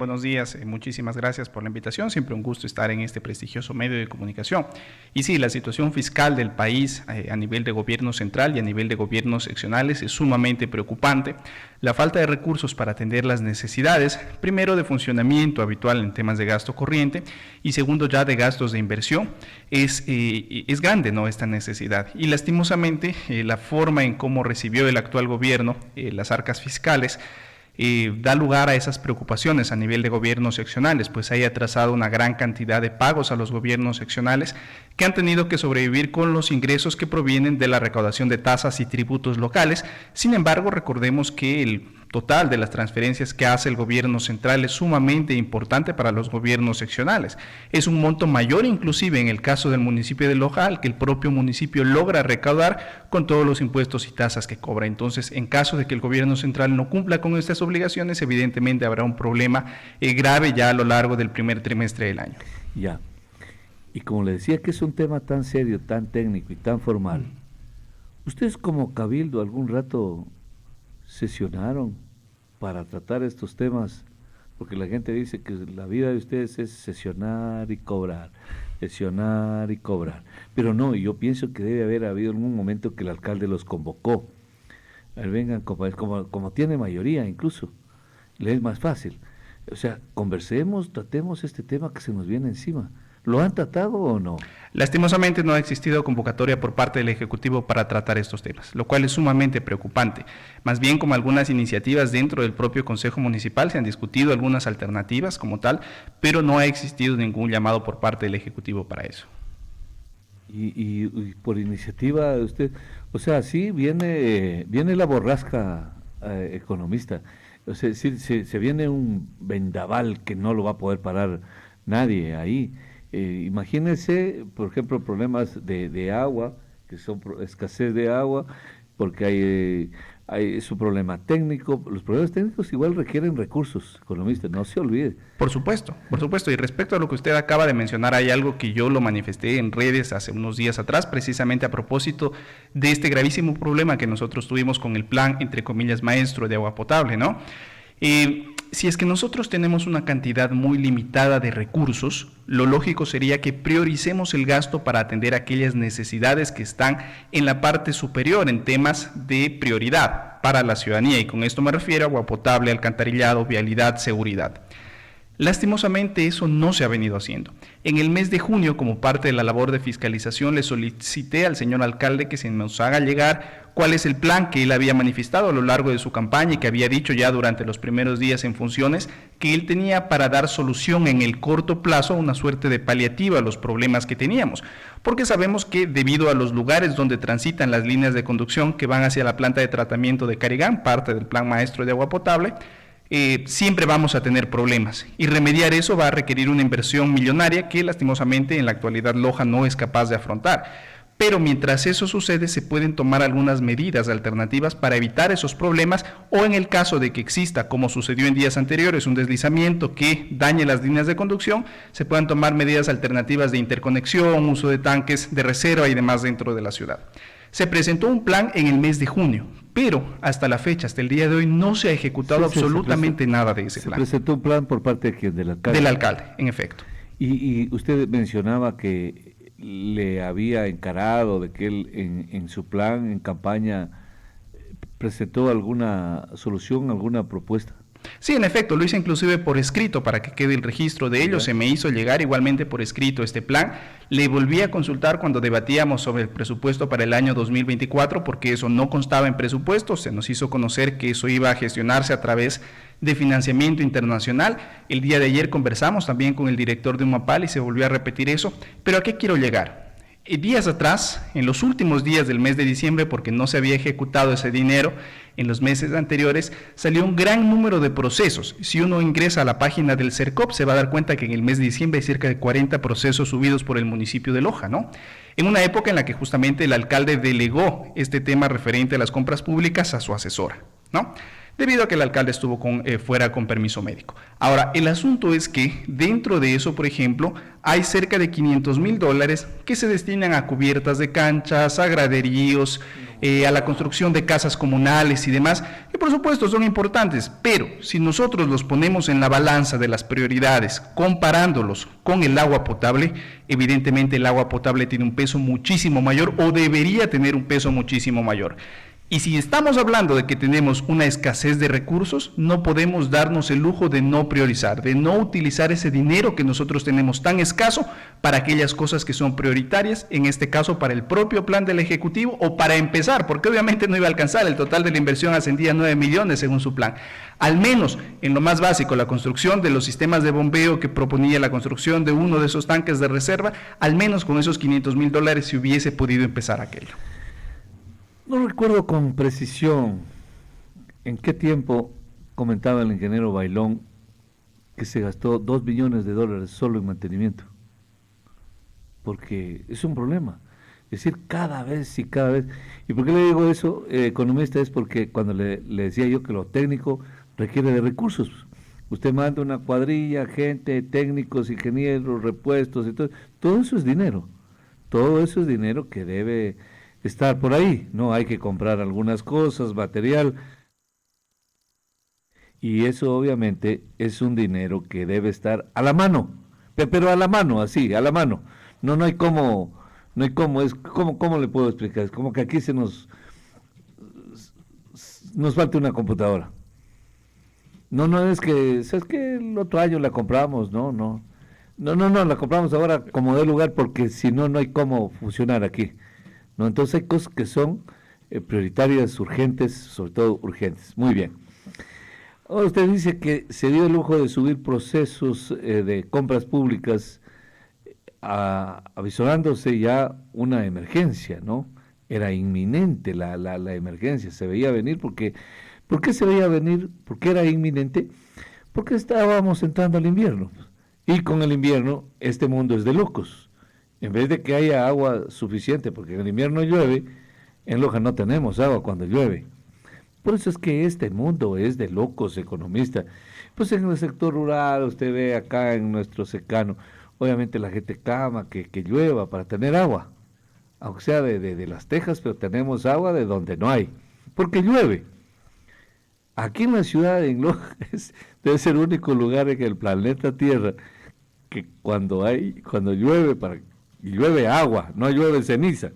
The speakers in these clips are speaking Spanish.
Buenos días, muchísimas gracias por la invitación, siempre un gusto estar en este prestigioso medio de comunicación. Y sí, la situación fiscal del país a nivel de gobierno central y a nivel de gobiernos seccionales es sumamente preocupante. La falta de recursos para atender las necesidades, primero de funcionamiento habitual en temas de gasto corriente y segundo ya de gastos de inversión, es grande, ¿no?, esta necesidad. Y lastimosamente la forma en cómo recibió el actual gobierno las arcas fiscales da lugar a esas preocupaciones a nivel de gobiernos seccionales, pues hay atrasado una gran cantidad de pagos a los gobiernos seccionales que han tenido que sobrevivir con los ingresos que provienen de la recaudación de tasas y tributos locales. Sin embargo, recordemos que el total de las transferencias que hace el gobierno central es sumamente importante para los gobiernos seccionales. Es un monto mayor inclusive en el caso del municipio de Loja al que el propio municipio logra recaudar con todos los impuestos y tasas que cobra. Entonces, en caso de que el gobierno central no cumpla con estas obligaciones, evidentemente habrá un problema grave ya a lo largo del primer trimestre del año. Ya. Y como le decía que es un tema tan serio, tan técnico y tan formal, ¿ustedes como Cabildo algún rato sesionaron para tratar estos temas? Porque la gente dice que la vida de ustedes es sesionar y cobrar, pero no, yo pienso que debe haber habido algún momento que el alcalde los convocó. A ver, vengan, como tiene mayoría incluso, le es más fácil. O sea, conversemos, tratemos este tema que se nos viene encima. ¿Lo han tratado o no? Lastimosamente no ha existido convocatoria por parte del Ejecutivo para tratar estos temas, lo cual es sumamente preocupante. Más bien, como algunas iniciativas dentro del propio Consejo Municipal, se han discutido algunas alternativas como tal, pero no ha existido ningún llamado por parte del Ejecutivo para eso. Y por iniciativa de usted, o sea, sí viene la borrasca economista, o sea, sí, se viene un vendaval que no lo va a poder parar nadie ahí. Imagínense, por ejemplo, problemas de agua, que son escasez de agua, porque hay su problema técnico. Los problemas técnicos igual requieren recursos, economistas, no se olvide. Por supuesto. Y respecto a lo que usted acaba de mencionar, hay algo que yo lo manifesté en redes hace unos días atrás, precisamente a propósito de este gravísimo problema que nosotros tuvimos con el plan, entre comillas, maestro de agua potable, ¿no? Si es que nosotros tenemos una cantidad muy limitada de recursos, lo lógico sería que prioricemos el gasto para atender aquellas necesidades que están en la parte superior, en temas de prioridad para la ciudadanía, y con esto me refiero a agua potable, alcantarillado, vialidad, seguridad. Lastimosamente eso no se ha venido haciendo. En el mes de junio, como parte de la labor de fiscalización, le solicité al señor alcalde que se nos haga llegar cuál es el plan que él había manifestado a lo largo de su campaña y que había dicho ya durante los primeros días en funciones que él tenía para dar solución en el corto plazo, una suerte de paliativa a los problemas que teníamos. Porque sabemos que debido a los lugares donde transitan las líneas de conducción que van hacia la planta de tratamiento de Carigán, parte del plan maestro de agua potable, siempre vamos a tener problemas, y remediar eso va a requerir una inversión millonaria que lastimosamente en la actualidad Loja no es capaz de afrontar. Pero mientras eso sucede, se pueden tomar algunas medidas alternativas para evitar esos problemas, o en el caso de que exista, como sucedió en días anteriores, un deslizamiento que dañe las líneas de conducción, se puedan tomar medidas alternativas de interconexión, uso de tanques de reserva y demás dentro de la ciudad. Se presentó un plan en el mes de junio, pero hasta la fecha, hasta el día de hoy, no se ha ejecutado absolutamente nada de ese plan. ¿Se presentó un plan por parte de quién? ¿Del alcalde? Del alcalde, en efecto. Y usted mencionaba que le había encarado de que él en su plan, en campaña, presentó alguna solución, alguna propuesta. Sí, en efecto, lo hice inclusive por escrito para que quede el registro de ello. Se me hizo llegar igualmente por escrito este plan. Le volví a consultar cuando debatíamos sobre el presupuesto para el año 2024, porque eso no constaba en presupuesto. Se nos hizo conocer que eso iba a gestionarse a través de financiamiento internacional. El día de ayer conversamos también con el director de UMAPAL y se volvió a repetir eso. Pero ¿a qué quiero llegar? Días atrás, en los últimos días del mes de diciembre, porque no se había ejecutado ese dinero en los meses anteriores, salió un gran número de procesos. Si uno ingresa a la página del CERCOP, se va a dar cuenta que en el mes de diciembre hay cerca de 40 procesos subidos por el municipio de Loja, ¿no? En una época en la que justamente el alcalde delegó este tema referente a las compras públicas a su asesora, ¿no?, debido a que el alcalde estuvo fuera con permiso médico. Ahora, el asunto es que dentro de eso, por ejemplo, hay cerca de $500,000 que se destinan a cubiertas de canchas, a graderíos, a la construcción de casas comunales y demás, que por supuesto son importantes, pero si nosotros los ponemos en la balanza de las prioridades, comparándolos con el agua potable, evidentemente el agua potable tiene un peso muchísimo mayor o debería tener un peso muchísimo mayor. Y si estamos hablando de que tenemos una escasez de recursos, no podemos darnos el lujo de no priorizar, de no utilizar ese dinero que nosotros tenemos tan escaso para aquellas cosas que son prioritarias, en este caso para el propio plan del Ejecutivo o para empezar, porque obviamente no iba a alcanzar, el total de la inversión ascendía a 9 millones según su plan. Al menos en lo más básico, la construcción de los sistemas de bombeo que proponía la construcción de uno de esos tanques de reserva, al menos con esos $500,000 se hubiese podido empezar aquello. No recuerdo con precisión en qué tiempo comentaba el ingeniero Bailón que se gastó $2 billones solo en mantenimiento, porque es un problema. Es decir, cada vez. ¿Y por qué le digo eso, economista? Es porque cuando le decía yo que lo técnico requiere de recursos. Usted manda una cuadrilla, gente, técnicos, ingenieros, repuestos, y todo eso es dinero. Todo eso es dinero que debe estar por ahí, ¿no? Hay que comprar algunas cosas, material, y eso obviamente es un dinero que debe estar a la mano, pero a la mano, así, a la mano. No hay cómo, ¿cómo le puedo explicar? Es como que aquí nos falta una computadora. No es que, ¿sabes qué? El otro año la compramos, no, la compramos ahora como de lugar porque si no hay cómo funcionar aquí. ¿No? Entonces hay cosas que son prioritarias, urgentes, sobre todo urgentes. Muy bien. Ahora usted dice que se dio el lujo de subir procesos de compras públicas avisorándose ya una emergencia, ¿no? Era inminente la emergencia, se veía venir porque... ¿Por qué se veía venir? ¿Por qué era inminente? Porque estábamos entrando al invierno. Y con el invierno este mundo es de locos. En vez de que haya agua suficiente, porque en el invierno llueve, en Loja no tenemos agua cuando llueve. Por eso es que este mundo es de locos, economista. Pues en el sector rural, usted ve acá en nuestro secano, obviamente la gente clama que llueva para tener agua, aunque sea de las tejas, pero tenemos agua de donde no hay, porque llueve. Aquí en la ciudad, en Loja, debe ser el único lugar en el planeta Tierra que cuando llueve agua, no llueve ceniza,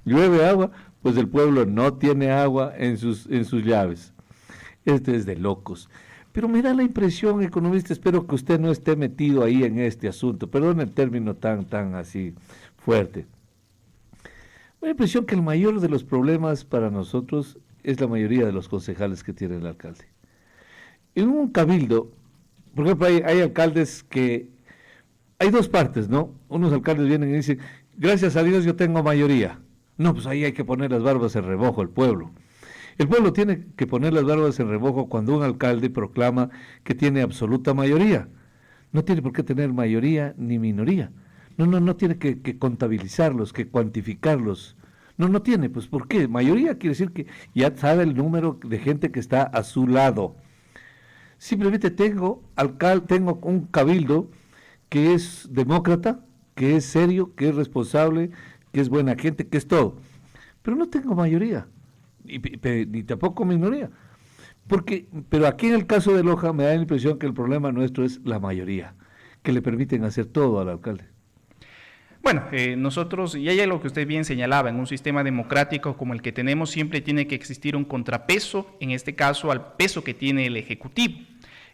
llueve agua, pues el pueblo no tiene agua en sus llaves. Este es de locos. Pero me da la impresión, economista, espero que usted no esté metido ahí en este asunto, perdón el término tan así fuerte. Me da la impresión que el mayor de los problemas para nosotros es la mayoría de los concejales que tiene el alcalde. En un cabildo, por ejemplo, hay alcaldes que... Hay dos partes, ¿no? Unos alcaldes vienen y dicen, gracias a Dios yo tengo mayoría. No, pues ahí hay que poner las barbas en remojo el pueblo. El pueblo tiene que poner las barbas en remojo cuando un alcalde proclama que tiene absoluta mayoría. No tiene por qué tener mayoría ni minoría. No tiene que contabilizarlos, que cuantificarlos. No tiene, pues ¿por qué? Mayoría quiere decir que ya sabe el número de gente que está a su lado. Simplemente tengo un cabildo que es demócrata, que es serio, que es responsable, que es buena gente, que es todo. Pero no tengo mayoría, ni tampoco minoría. Pero aquí en el caso de Loja me da la impresión que el problema nuestro es la mayoría, que le permiten hacer todo al alcalde. Bueno, nosotros, y hay algo que usted bien señalaba, en un sistema democrático como el que tenemos siempre tiene que existir un contrapeso, en este caso al peso que tiene el Ejecutivo.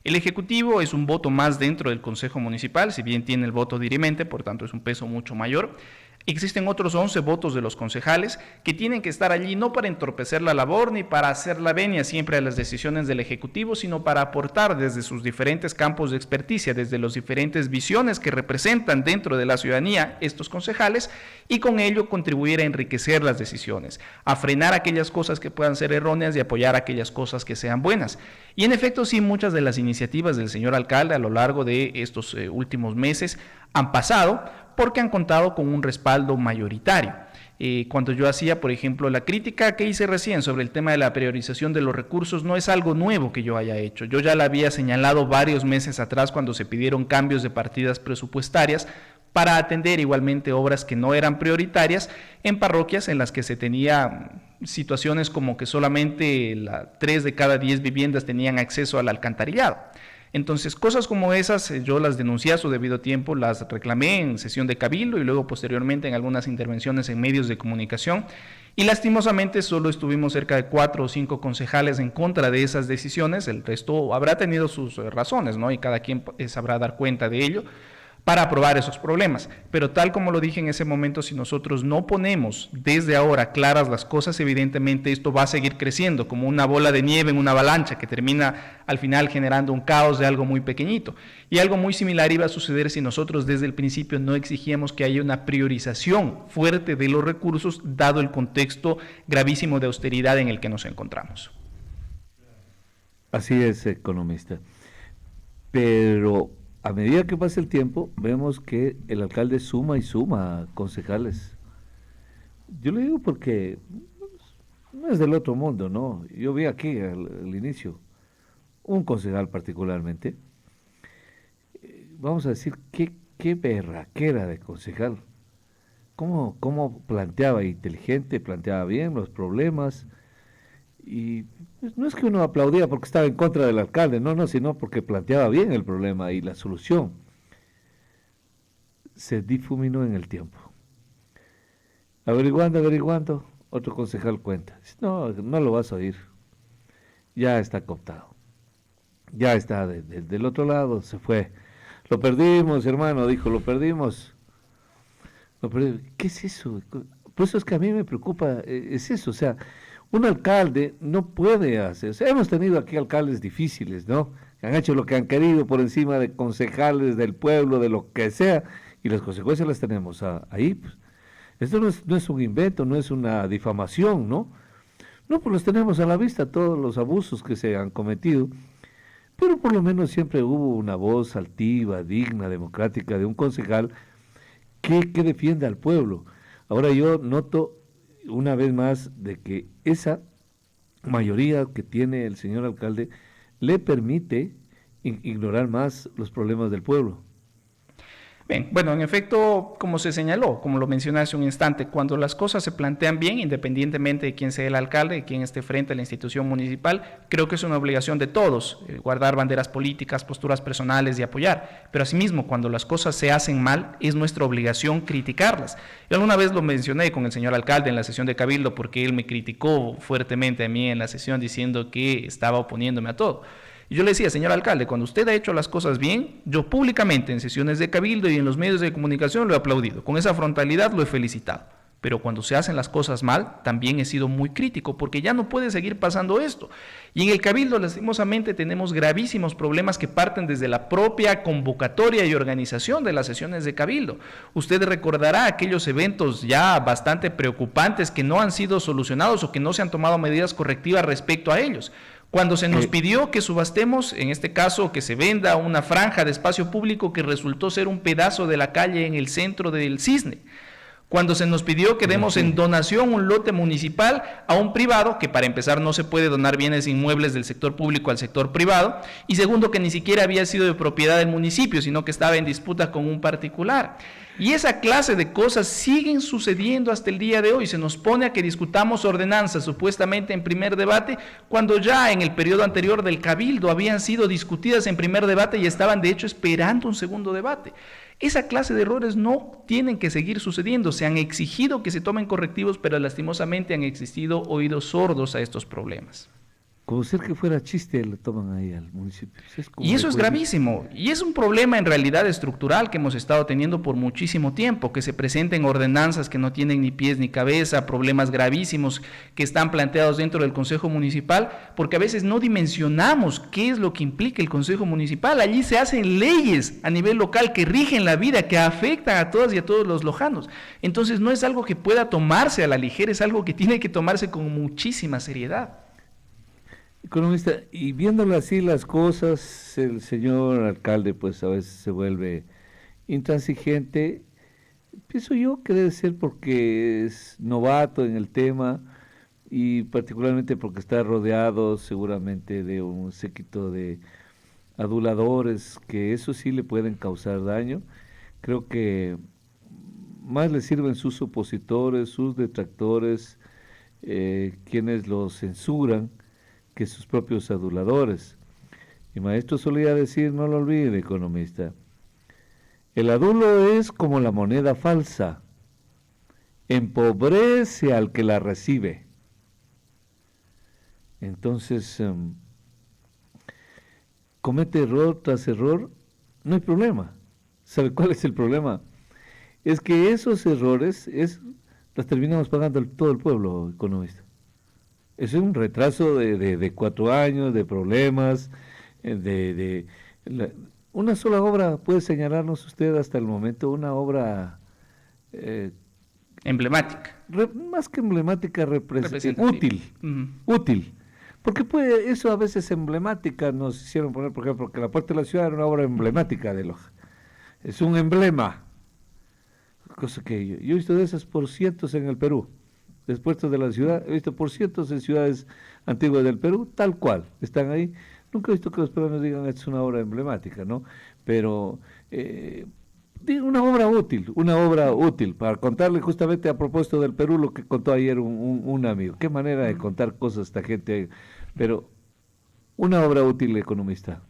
El Ejecutivo es un voto más dentro del Consejo Municipal, si bien tiene el voto dirimente, por tanto es un peso mucho mayor. Existen otros 11 votos de los concejales que tienen que estar allí no para entorpecer la labor ni para hacer la venia siempre a las decisiones del Ejecutivo, sino para aportar desde sus diferentes campos de experticia, desde las diferentes visiones que representan dentro de la ciudadanía estos concejales y con ello contribuir a enriquecer las decisiones, a frenar aquellas cosas que puedan ser erróneas y apoyar aquellas cosas que sean buenas. Y en efecto sí, muchas de las iniciativas del señor alcalde a lo largo de estos últimos meses han pasado porque han contado con un respaldo mayoritario. Cuando yo hacía, por ejemplo, la crítica que hice recién sobre el tema de la priorización de los recursos, no es algo nuevo que yo haya hecho. Yo ya la había señalado varios meses atrás cuando se pidieron cambios de partidas presupuestarias para atender igualmente obras que no eran prioritarias en parroquias en las que se tenía situaciones como que solamente 3 de cada 10 viviendas tenían acceso al alcantarillado. Entonces, cosas como esas yo las denuncié a su debido tiempo, las reclamé en sesión de cabildo y luego posteriormente en algunas intervenciones en medios de comunicación. Y lastimosamente solo estuvimos cerca de 4 o 5 concejales en contra de esas decisiones, el resto habrá tenido sus razones, ¿no? Y cada quien sabrá dar cuenta de ello para aprobar esos problemas. Pero tal como lo dije en ese momento, si nosotros no ponemos desde ahora claras las cosas, evidentemente esto va a seguir creciendo como una bola de nieve en una avalancha que termina al final generando un caos de algo muy pequeñito. Y algo muy similar iba a suceder si nosotros desde el principio no exigíamos que haya una priorización fuerte de los recursos, dado el contexto gravísimo de austeridad en el que nos encontramos. Así es, economista. Pero a medida que pasa el tiempo, vemos que el alcalde suma y suma concejales. Yo le digo porque no es del otro mundo, ¿no? Yo vi aquí al inicio un concejal particularmente, vamos a decir, qué berraquera de concejal. Cómo planteaba inteligente, planteaba bien los problemas. Y pues, no es que uno aplaudía porque estaba en contra del alcalde, no, sino porque planteaba bien el problema y la solución. Se difuminó en el tiempo. Averiguando, otro concejal cuenta. Dice, no lo vas a oír. Ya está cooptado. Ya está del otro lado, se fue. Lo perdimos, hermano, dijo, lo perdimos. ¿Qué es eso? Por eso es que a mí me preocupa, es eso, o sea, un alcalde no puede hacer, o sea, hemos tenido aquí alcaldes difíciles, ¿no? Que han hecho lo que han querido por encima de concejales del pueblo, de lo que sea, y las consecuencias las tenemos ahí. Pues. Esto no es un invento, no es una difamación, ¿no? No, pues los tenemos a la vista, todos los abusos que se han cometido, pero por lo menos siempre hubo una voz altiva, digna, democrática de un concejal que defienda al pueblo. Ahora yo noto una vez más de que esa mayoría que tiene el señor alcalde le permite ignorar más los problemas del pueblo. Bien, bueno, en efecto, como se señaló, como lo mencioné hace un instante, cuando las cosas se plantean bien, independientemente de quién sea el alcalde, de quién esté frente a la institución municipal, creo que es una obligación de todos guardar banderas políticas, posturas personales y apoyar. Pero asimismo, cuando las cosas se hacen mal, es nuestra obligación criticarlas. Yo alguna vez lo mencioné con el señor alcalde en la sesión de Cabildo porque él me criticó fuertemente a mí en la sesión diciendo que estaba oponiéndome a todo. Y yo le decía, señor alcalde, cuando usted ha hecho las cosas bien, yo públicamente en sesiones de cabildo y en los medios de comunicación lo he aplaudido. Con esa frontalidad lo he felicitado. Pero cuando se hacen las cosas mal, también he sido muy crítico, porque ya no puede seguir pasando esto. Y en el cabildo, lastimosamente, tenemos gravísimos problemas que parten desde la propia convocatoria y organización de las sesiones de cabildo. Usted recordará aquellos eventos ya bastante preocupantes que no han sido solucionados o que no se han tomado medidas correctivas respecto a ellos. Cuando se nos pidió que subastemos, en este caso que se venda una franja de espacio público que resultó ser un pedazo de la calle en el centro del Cisne. Cuando se nos pidió que demos en donación un lote municipal a un privado, que para empezar no se puede donar bienes inmuebles del sector público al sector privado, y segundo que ni siquiera había sido de propiedad del municipio, sino que estaba en disputa con un particular. Y esa clase de cosas siguen sucediendo hasta el día de hoy. Se nos pone a que discutamos ordenanzas supuestamente en primer debate, cuando ya en el periodo anterior del Cabildo habían sido discutidas en primer debate y estaban de hecho esperando un segundo debate. Esa clase de errores no tienen que seguir sucediendo. Se han exigido que se tomen correctivos, pero lastimosamente han existido oídos sordos a estos problemas. Como ser que fuera chiste, le toman ahí al municipio. Y eso es gravísimo, y es un problema en realidad estructural que hemos estado teniendo por muchísimo tiempo, que se presenten ordenanzas que no tienen ni pies ni cabeza, problemas gravísimos que están planteados dentro del Consejo Municipal, porque a veces no dimensionamos qué es lo que implica el Consejo Municipal. Allí se hacen leyes a nivel local que rigen la vida, que afectan a todas y a todos los lojanos. Entonces no es algo que pueda tomarse a la ligera, es algo que tiene que tomarse con muchísima seriedad. Economista, y viéndolo así las cosas, el señor alcalde pues a veces se vuelve intransigente. Pienso yo que debe ser porque es novato en el tema y particularmente porque está rodeado seguramente de un séquito de aduladores que eso sí le pueden causar daño. Creo que más le sirven sus opositores, sus detractores, quienes lo censuran que sus propios aduladores. Mi maestro solía decir, no lo olvide, economista, el adulo es como la moneda falsa, empobrece al que la recibe. Entonces, comete error tras error, no hay problema. ¿Sabe cuál es el problema? Es que esos errores las terminamos pagando todo el pueblo, economista. Es un retraso de 4 años, de problemas, una sola obra puede señalarnos usted hasta el momento, una obra emblemática. Más que emblemática, útil, útil. Porque eso a veces emblemática nos hicieron poner, por ejemplo, que la Puerta de la Ciudad era una obra emblemática de Loja. Es un emblema. Cosa que yo he visto de esas por cientos en el Perú. Las puertas de la ciudad, he visto por cientos en ciudades antiguas del Perú, tal cual, están ahí. Nunca he visto que los peruanos digan, esta es una obra emblemática, ¿no? Pero una obra útil, para contarle justamente a propósito del Perú lo que contó ayer un amigo. Qué manera de contar cosas esta gente, pero una obra útil, economista.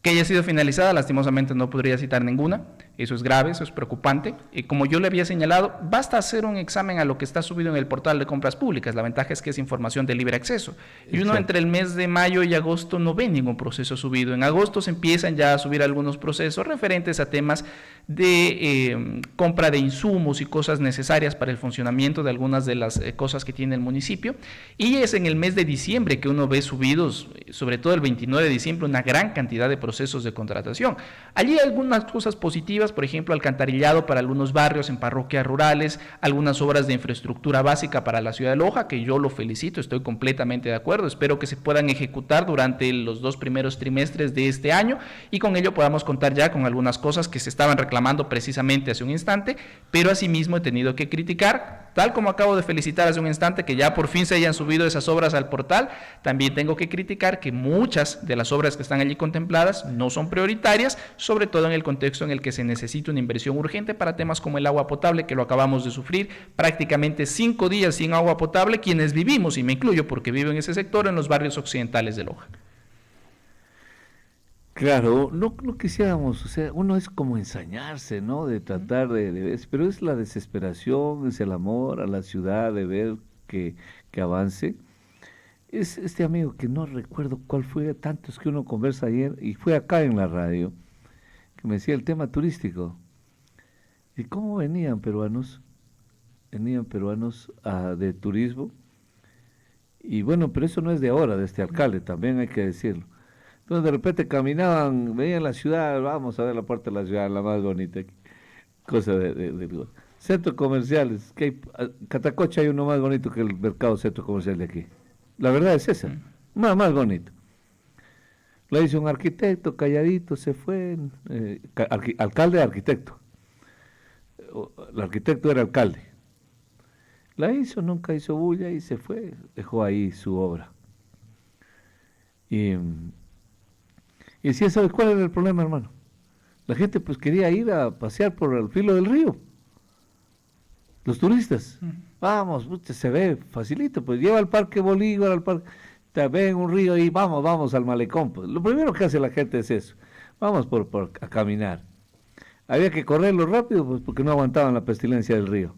Que haya sido finalizada, lastimosamente no podría citar ninguna. Eso es grave, eso es preocupante. Y como yo le había señalado, basta hacer un examen a lo que está subido en el portal de compras públicas. La ventaja es que es información de libre acceso. Y uno entre el mes de mayo y agosto no ve ningún proceso subido. En agosto se empiezan ya a subir algunos procesos referentes a temas de compra de insumos y cosas necesarias para el funcionamiento de algunas de las cosas que tiene el municipio. Y es en el mes de diciembre que uno ve subidos, sobre todo el 29 de diciembre, una gran cantidad de procesos de contratación. Allí hay algunas cosas positivas, por ejemplo, alcantarillado para algunos barrios en parroquias rurales, algunas obras de infraestructura básica para la ciudad de Loja, que yo lo felicito, estoy completamente de acuerdo, espero que se puedan ejecutar durante los 2 primeros trimestres de este año y con ello podamos contar ya con algunas cosas que se estaban reclamando precisamente hace un instante, pero asimismo he tenido que criticar, tal como acabo de felicitar hace un instante que ya por fin se hayan subido esas obras al portal, también tengo que criticar que muchas de las obras que están allí contempladas no son prioritarias, sobre todo en el contexto en el que se necesita una inversión urgente para temas como el agua potable, que lo acabamos de sufrir, prácticamente 5 días sin agua potable, quienes vivimos, y me incluyo porque vivo en ese sector, en los barrios occidentales de Loja. Claro, no quisiéramos, o sea, uno es como ensañarse, ¿no? De tratar pero es la desesperación, es el amor a la ciudad, de ver que avance. Es este amigo que no recuerdo cuál fue, tantos que uno conversa ayer, y fue acá en la radio, que me decía el tema turístico. ¿Y cómo venían peruanos? Venían peruanos de turismo. Y bueno, pero eso no es de ahora, de este alcalde, también hay que decirlo. Entonces de repente caminaban, veían la ciudad, vamos a ver la puerta de la ciudad, la más bonita, cosa de centros comerciales, que hay, Catacocha hay uno más bonito que el mercado centro comercial de aquí. La verdad es esa, más bonito. La hizo un arquitecto, calladito, se fue, alcalde, arquitecto. El arquitecto era alcalde. La hizo, nunca hizo bulla y se fue, dejó ahí su obra. Y decía, ¿sabes cuál era el problema, hermano? La gente pues quería ir a pasear por el filo del río. Los turistas. Vamos, se ve facilito, pues lleva al Parque Bolívar, al parque, te ven un río y vamos al malecón. Pues. Lo primero que hace la gente es eso. Vamos a caminar. Había que correrlo rápido pues porque no aguantaban la pestilencia del río.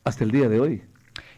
Hasta el día de hoy.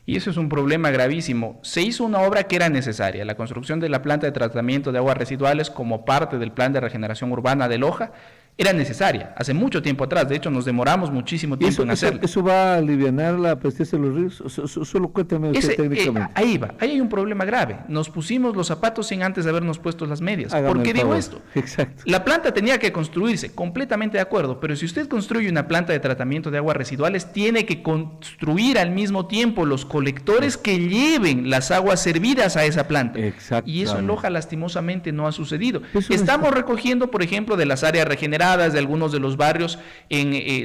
Y eso es un problema gravísimo. Se hizo una obra que era necesaria, la construcción de la planta de tratamiento de aguas residuales como parte del plan de regeneración urbana de Loja, era necesaria, hace mucho tiempo atrás, de hecho nos demoramos muchísimo tiempo en hacerlo. ¿Eso va a aliviar la pestilencia de los ríos? Solo cuéntame usted técnicamente. Ahí hay un problema grave, nos pusimos los zapatos sin antes habernos puesto las medias. Hágame ¿Por qué digo favor. esto? Exacto. La planta tenía que construirse, completamente de acuerdo, pero si usted construye una planta de tratamiento de aguas residuales, tiene que construir al mismo tiempo los colectores que lleven las aguas servidas a esa planta. Y eso en Loja lastimosamente no ha sucedido. Estamos recogiendo, por ejemplo, de las áreas regeneradas, de algunos de los barrios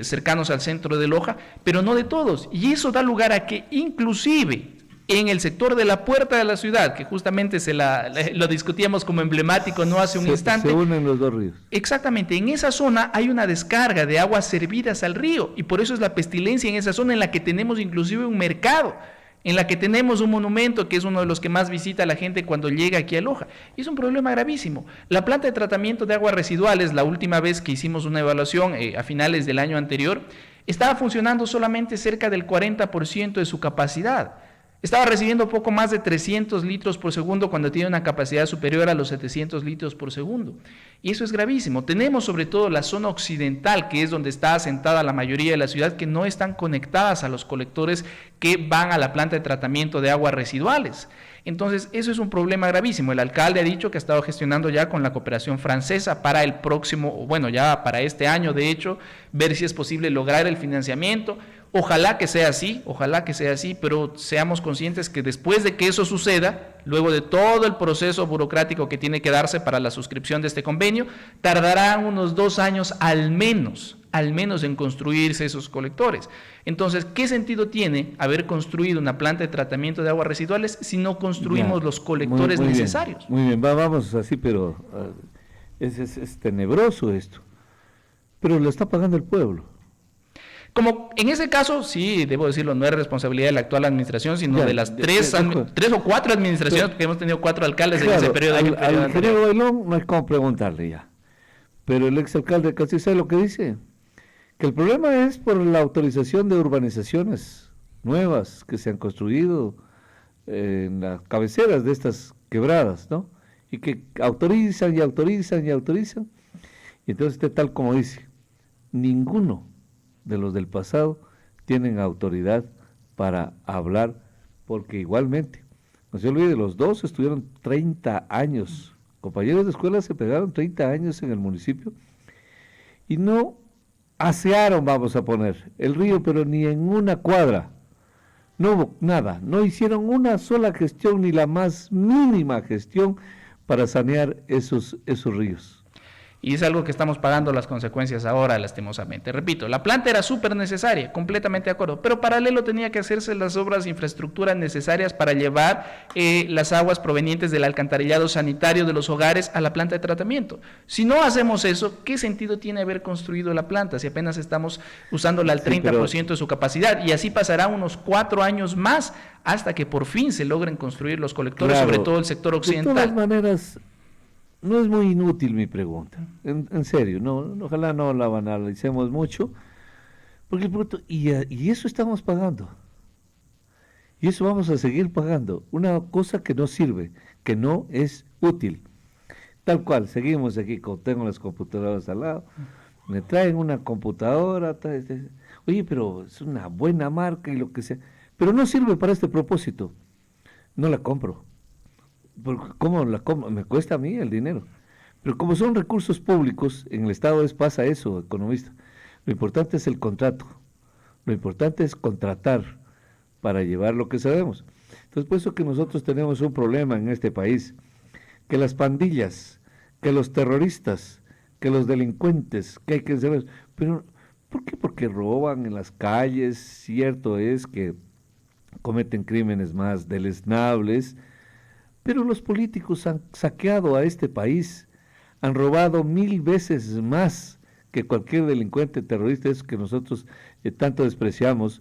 cercanos al centro de Loja, pero no de todos. Y eso da lugar a que inclusive en el sector de la puerta de la ciudad, que justamente lo discutíamos como emblemático no hace un instante. Se unen los dos ríos. Exactamente, en esa zona hay una descarga de aguas servidas al río y por eso es la pestilencia en esa zona en la que tenemos inclusive un mercado. en la que tenemos un monumento que es uno de los que más visita la gente cuando llega aquí a Loja. Y es un problema gravísimo. La planta de tratamiento de aguas residuales, la última vez que hicimos una evaluación a finales del año anterior, estaba funcionando solamente cerca del 40% de su capacidad. Estaba recibiendo poco más de 300 litros por segundo cuando tiene una capacidad superior a los 700 litros por segundo. Y eso es gravísimo. Tenemos sobre todo la zona occidental, que es donde está asentada la mayoría de la ciudad, que no están conectadas a los colectores que van a la planta de tratamiento de aguas residuales. Entonces, eso es un problema gravísimo. El alcalde ha dicho que ha estado gestionando ya con la cooperación francesa para el próximo, bueno, ya para este año, de hecho, ver si es posible lograr el financiamiento. Ojalá que sea así, pero seamos conscientes que después de que eso suceda, luego de todo el proceso burocrático que tiene que darse para la suscripción de este convenio, tardará unos 2 años al menos en construirse esos colectores. Entonces, ¿qué sentido tiene haber construido una planta de tratamiento de aguas residuales si no construimos los colectores necesarios? Muy bien, vamos así, pero es tenebroso esto. Pero lo está pagando el pueblo. Como en ese caso, sí, debo decirlo, no es responsabilidad de la actual administración, sino de las tres o cuatro administraciones, porque hemos tenido 4 alcaldes en ese periodo. Al ingeniero Bailón no hay cómo preguntarle ya. Pero el exalcalde de Castillo, ¿sabe lo que dice? Que el problema es por la autorización de urbanizaciones nuevas que se han construido en las cabeceras de estas quebradas, ¿no? Y que autorizan. Y entonces tal como dice, ninguno de los del pasado tienen autoridad para hablar, porque igualmente, no se olvide, los dos estuvieron 30 años, compañeros de escuela se pegaron 30 años en el municipio y no asearon, vamos a poner, el río, pero ni en una cuadra, no hubo nada, no hicieron una sola gestión, ni la más mínima gestión para sanear esos ríos. Y es algo que estamos pagando las consecuencias ahora, lastimosamente. Repito, la planta era súper necesaria, completamente de acuerdo, pero paralelo tenía que hacerse las obras de infraestructura necesarias para llevar las aguas provenientes del alcantarillado sanitario de los hogares a la planta de tratamiento. Si no hacemos eso, ¿qué sentido tiene haber construido la planta si apenas estamos usándola al 30% de su capacidad? Y así pasará unos 4 años más hasta que por fin se logren construir los colectores, sobre todo el sector occidental. De todas maneras, no es muy inútil mi pregunta, en serio, no, ojalá no la banalicemos mucho, porque y eso estamos pagando, y eso vamos a seguir pagando, una cosa que no sirve, que no es útil, tal cual, seguimos aquí, tengo las computadoras al lado, me traen una computadora, oye, pero es una buena marca y lo que sea, pero no sirve para este propósito, no la compro. ¿Cómo la compro? Me cuesta a mí el dinero. Pero como son recursos públicos, en el Estado pasa eso, economista. Lo importante es el contrato. Lo importante es contratar para llevar lo que sabemos. Entonces, por eso que nosotros tenemos un problema en este país, que las pandillas, que los terroristas, que los delincuentes, que hay que saber, pero ¿por qué? Porque roban en las calles, cierto es que cometen crímenes más deleznables, pero los políticos han saqueado a este país, han robado 1000 veces más que cualquier delincuente terrorista, esos que nosotros tanto despreciamos,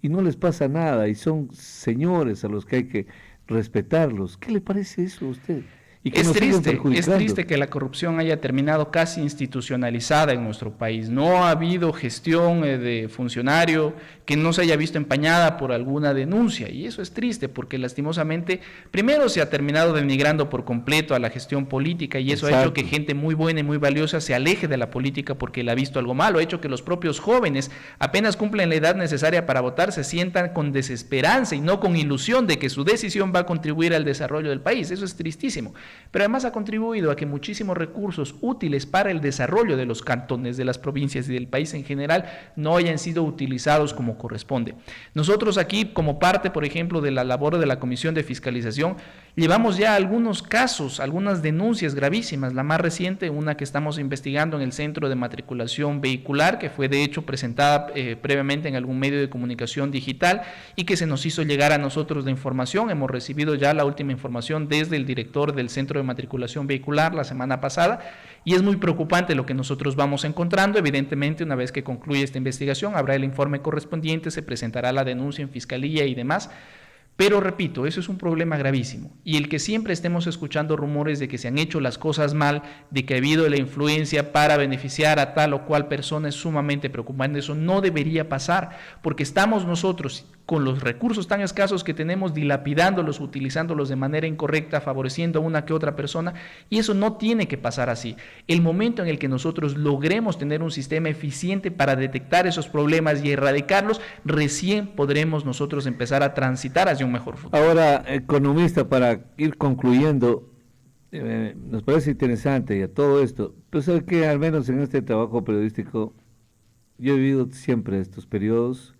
y no les pasa nada, y son señores a los que hay que respetarlos. ¿Qué le parece eso a usted? Y que es triste que la corrupción haya terminado casi institucionalizada en nuestro país. No ha habido gestión de funcionario que no se haya visto empañada por alguna denuncia, y eso es triste porque lastimosamente primero se ha terminado denigrando por completo a la gestión política, y eso ha hecho que gente muy buena y muy valiosa se aleje de la política porque le ha visto algo malo, ha hecho que los propios jóvenes apenas cumplen la edad necesaria para votar se sientan con desesperanza y no con ilusión de que su decisión va a contribuir al desarrollo del país. Eso es tristísimo. Pero además ha contribuido a que muchísimos recursos útiles para el desarrollo de los cantones, de las provincias y del país en general no hayan sido utilizados como corresponde. Nosotros aquí, como parte, por ejemplo, de la labor de la Comisión de Fiscalización, llevamos ya algunos casos, algunas denuncias gravísimas. La más reciente, una que estamos investigando en el Centro de Matriculación Vehicular, que fue de hecho presentada previamente en algún medio de comunicación digital y que se nos hizo llegar a nosotros la información. Hemos recibido ya la última información desde el director del Centro de Matriculación Vehicular la semana pasada, y es muy preocupante lo que nosotros vamos encontrando. Evidentemente, una vez que concluya esta investigación, habrá el informe correspondiente, se presentará la denuncia en fiscalía y demás, Pero repito, eso es un problema gravísimo. Y el que siempre estemos escuchando rumores de que se han hecho las cosas mal, de que ha habido la influencia para beneficiar a tal o cual persona es sumamente preocupante. Eso no debería pasar, porque estamos nosotros con los recursos tan escasos que tenemos dilapidándolos, utilizándolos de manera incorrecta, favoreciendo a una que otra persona, y eso no tiene que pasar así. El momento en el que nosotros logremos tener un sistema eficiente para detectar esos problemas y erradicarlos, recién podremos nosotros empezar a transitar hacia un mejor futuro. Ahora, economista, para ir concluyendo, nos parece interesante y a todo esto, pero sabe que al menos en este trabajo periodístico, yo he vivido siempre estos periodos,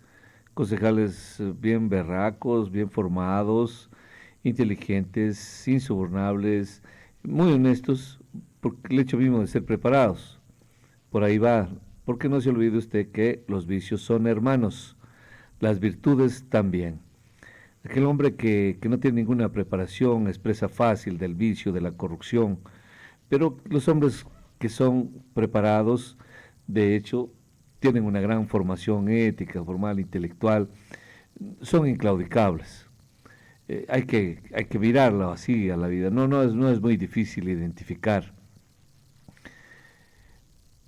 concejales bien berracos, bien formados, inteligentes, insobornables, muy honestos, por el hecho mismo de ser preparados. Por ahí va, porque no se olvide usted que los vicios son hermanos, las virtudes también. Aquel hombre que no tiene ninguna preparación expresa fácil del vicio, de la corrupción, pero los hombres que son preparados, de hecho, tienen una gran formación ética, formal, intelectual, son inclaudicables. Hay que mirarlo así a la vida, no es muy difícil identificar.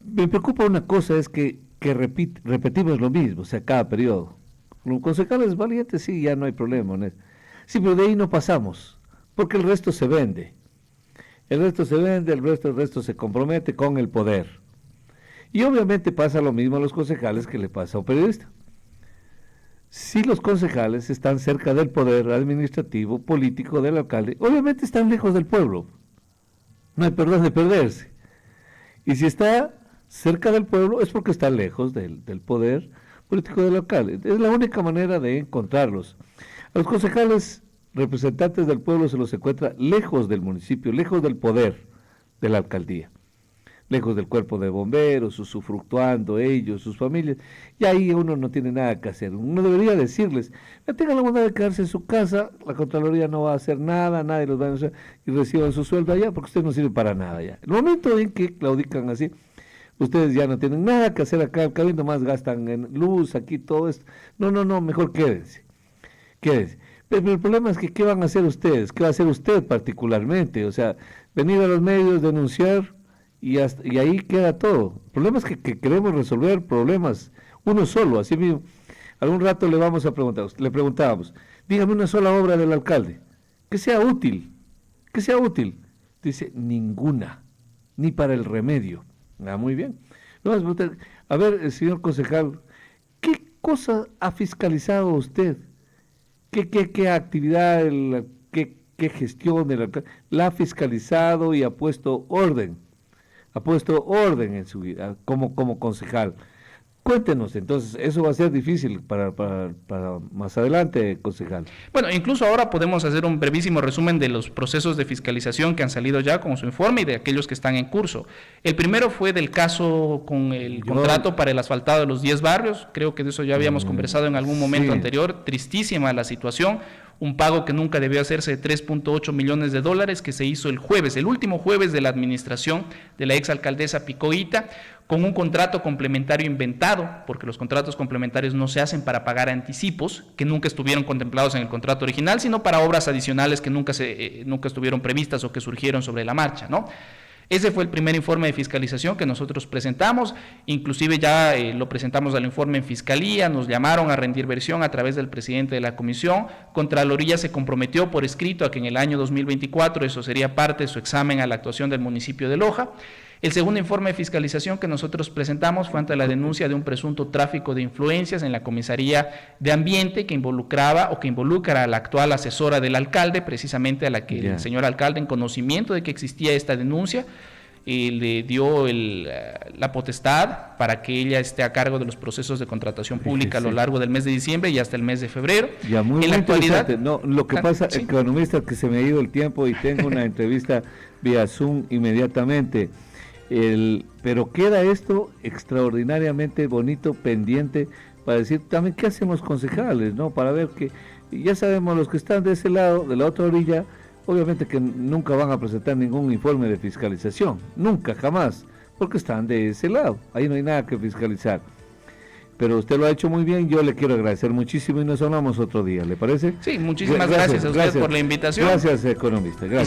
Me preocupa una cosa, es que repetimos lo mismo, o sea, cada periodo. Los concejales valientes, sí, ya no hay problema, ¿no? Sí, pero de ahí no pasamos, porque el resto se vende. El resto se vende, el resto se compromete con el poder. Y obviamente pasa lo mismo a los concejales que le pasa a un periodista. Si los concejales están cerca del poder administrativo, político del alcalde, obviamente están lejos del pueblo. No hay perdón de perderse. Y si está cerca del pueblo es porque está lejos del poder político del alcalde. Es la única manera de encontrarlos. A los concejales representantes del pueblo se los encuentra lejos del municipio, lejos del poder de la alcaldía, lejos del cuerpo de bomberos, usufructuando ellos, sus familias, y ahí uno no tiene nada que hacer. Uno debería decirles, tengan la bondad de quedarse en su casa, la Contraloría no va a hacer nada, nadie los va a hacer, y reciban su sueldo allá, porque usted no sirve para nada allá. El momento en que claudican así, ustedes ya no tienen nada que hacer acá, el cabildo más gastan en luz, aquí todo esto. No, mejor quédense. Pero el problema es que, ¿qué van a hacer ustedes? ¿Qué va a hacer usted particularmente? O sea, venir a los medios, denunciar, y ahí queda todo. El problema es que queremos resolver problemas uno solo, así mismo. Algún rato le preguntábamos, dígame una sola obra del alcalde, que sea útil. Dice, ninguna, ni para el remedio. Muy bien. A ver, señor concejal, ¿qué cosa ha fiscalizado usted? ¿Qué actividad, qué gestión del alcalde la ha fiscalizado y ha puesto orden? Ha puesto orden en su vida como concejal. Cuéntenos, entonces, eso va a ser difícil para más adelante, concejal. Bueno, incluso ahora podemos hacer un brevísimo resumen de los procesos de fiscalización que han salido ya con su informe y de aquellos que están en curso. El primero fue del caso con el contrato para el asfaltado de los 10 barrios, creo que de eso ya habíamos conversado en algún momento anterior, tristísima la situación, un pago que nunca debió hacerse de 3.8 millones de dólares que se hizo el jueves, el último jueves de la administración de la exalcaldesa Picoita, con un contrato complementario inventado, porque los contratos complementarios no se hacen para pagar anticipos, que nunca estuvieron contemplados en el contrato original, sino para obras adicionales que nunca estuvieron previstas o que surgieron sobre la marcha, ¿no? Ese fue el primer informe de fiscalización que nosotros presentamos, inclusive ya lo presentamos al informe en Fiscalía, nos llamaron a rendir versión a través del presidente de la comisión, Contraloría se comprometió por escrito a que en el año 2024 eso sería parte de su examen a la actuación del municipio de Loja. El segundo informe de fiscalización que nosotros presentamos fue ante la denuncia de un presunto tráfico de influencias en la comisaría de ambiente que involucra a la actual asesora del alcalde, precisamente a la que el señor alcalde, en conocimiento de que existía esta denuncia, le dio la potestad para que ella esté a cargo de los procesos de contratación pública a lo largo del mes de diciembre y hasta el mes de febrero. Ya, muy en la actualidad, no, lo que pasa, economista, que se me ha ido el tiempo y tengo una entrevista vía Zoom inmediatamente. Pero queda esto extraordinariamente bonito, pendiente, para decir también qué hacemos concejales, ¿no? Para ver que, ya sabemos, los que están de ese lado, de la otra orilla, obviamente que nunca van a presentar ningún informe de fiscalización, nunca, jamás, porque están de ese lado, ahí no hay nada que fiscalizar. pero usted lo ha hecho muy bien. Yo le quiero agradecer muchísimo y nos hablamos otro día, ¿le parece? Sí, muchísimas gracias a usted por la invitación. Gracias, economista. Gracias.